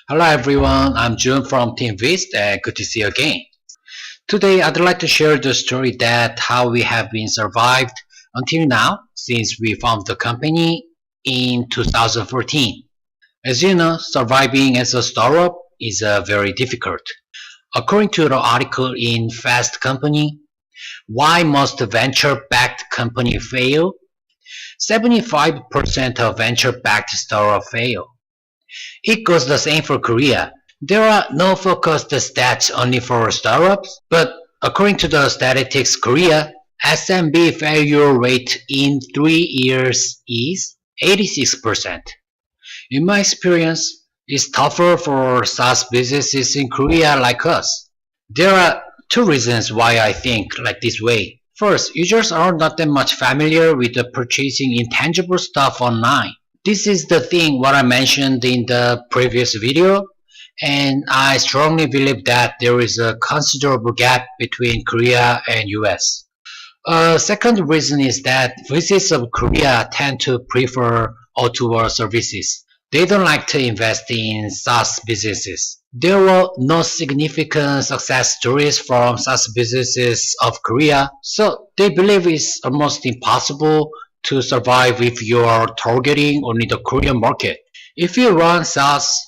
Hello everyone, I'm June from Team Vist and good to see you again. Today I'd like to share the story that how we have been survived until now since we found the company in 2014. As you know, surviving as a startup is very difficult. According to the article in Fast Company, why must a venture-backed company fail? 75% of venture-backed startups fail. It goes the same for Korea. There are no focused stats only for startups, but according to the Statistics Korea, SMB failure rate in 3 years is 86%. In my experience, it's tougher for SaaS businesses in Korea like us. There are two reasons why I think like this way. First, users are not that much familiar with the purchasing intangible stuff online. This is the thing what I mentioned in the previous video, and I strongly believe that there is a considerable gap between Korea and US. Second reason is that visitors of Korea tend to prefer O2O services. They don't like to invest in SaaS businesses. There were no significant success stories from SaaS businesses of Korea, so they believe it's almost impossible to survive if you are targeting only the Korean market. If you run SaaS,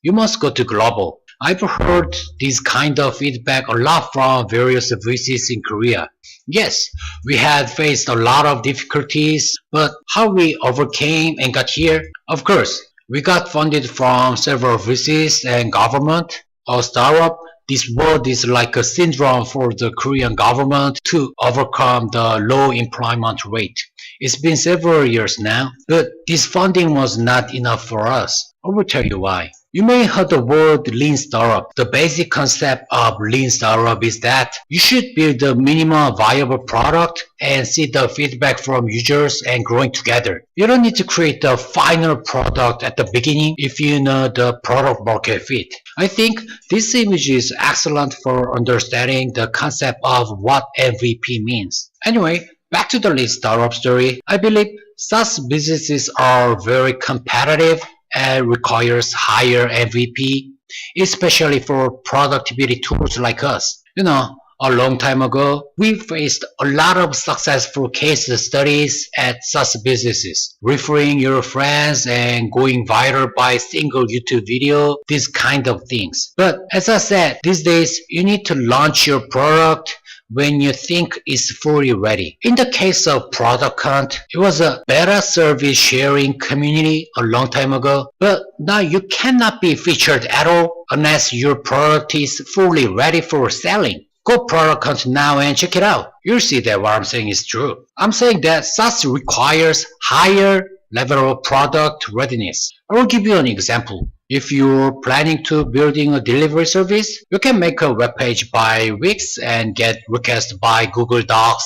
you must go to global. I've heard this kind of feedback a lot from various VCs in Korea. Yes, we had faced a lot of difficulties, but how we overcame and got here? Of course, we got funded from several VCs and government. A startup, this word is like a syndrome for the Korean government to overcome the low employment rate. It's been several years now, but this funding was not enough for us. I will tell you why. You may have heard the word lean startup. The basic concept of lean startup is that you should build a minimum viable product and see the feedback from users and growing together. You don't need to create the final product at the beginning if you know the product market fit. I think this image is excellent for understanding the concept of what MVP means. Anyway, back to the lean startup story. I believe SaaS businesses are very competitive and requires higher MVP, especially for productivity tools like us. A long time ago, we faced a lot of successful case studies at SaaS businesses, referring your friends and going viral by single YouTube video, these kind of things. But as I said, these days, you need to launch your product when you think it's fully ready. In the case of Product Hunt, it was a beta service sharing community a long time ago, but now you cannot be featured at all unless your product is fully ready for selling. Go Product Hunt now and check it out. You'll see that what I'm saying is true. I'm saying that SaaS requires higher level of product readiness. I will give you an example. If you're planning to building a delivery service, you can make a web page by Wix and get requests by Google Docs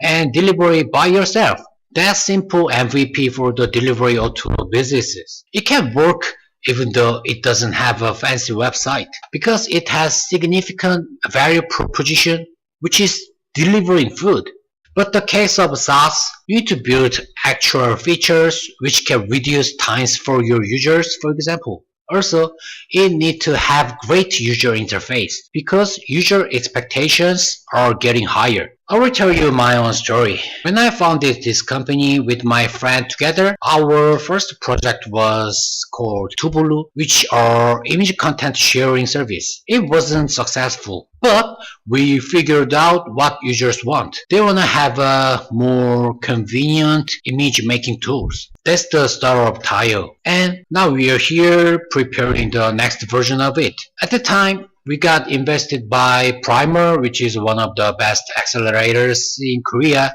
and delivery by yourself. That's simple MVP for the delivery O2O businesses. It can work even though it doesn't have a fancy website because it has significant value proposition, which is delivering food. But the case of SaaS, you need to build actual features which can reduce times for your users, for example. Also, it needs to have great user interface because user expectations are getting higher. I will tell you my own story. When I founded this company with my friend together, our first project was called Tubulu, which are image content sharing service. It wasn't successful, but we figured out what users want. They want to have a more convenient image making tools. That's the start of Tile. And now we are here preparing the next version of it. At the time, we got invested by Primer, which is one of the best accelerators in Korea,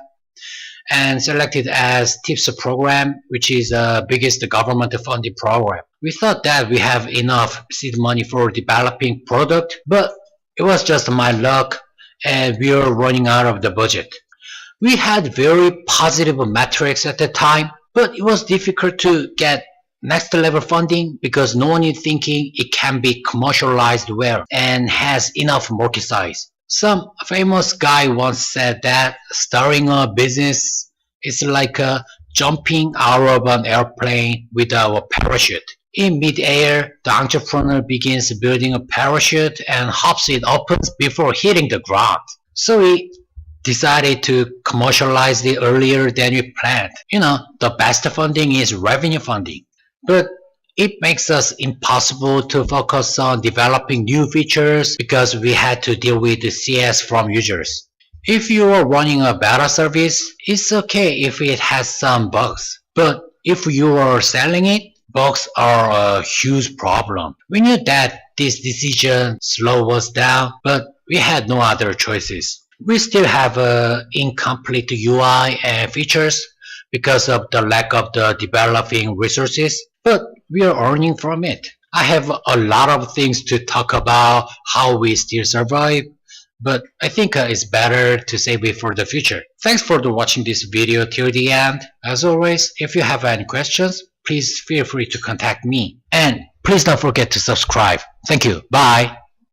and selected as TIPS program, which is the biggest government funded program. We thought that we have enough seed money for developing product, but it was just my luck and we were running out of the budget. We had very positive metrics at the time, but it was difficult to get next level funding because no one is thinking it can be commercialized well and has enough market size. Some famous guy once said that starting a business is like jumping out of an airplane without a parachute. In mid-air, the entrepreneur begins building a parachute and hopes it opens before hitting the ground. So we decided to commercialize it earlier than we planned. The best funding is revenue funding. But it makes us impossible to focus on developing new features because we had to deal with the CS from users. If you are running a beta service, it's okay if it has some bugs. But if you are selling it, bugs are a huge problem. We knew that this decision slowed us down, but we had no other choices. We still have incomplete UI and features because of the lack of the developing resources, but we are earning from it. I have a lot of things to talk about how we still survive, but I think it's better to save it for the future. Thanks for watching this video till the end. As always, if you have any questions, please feel free to contact me. And please don't forget to subscribe. Thank you. Bye.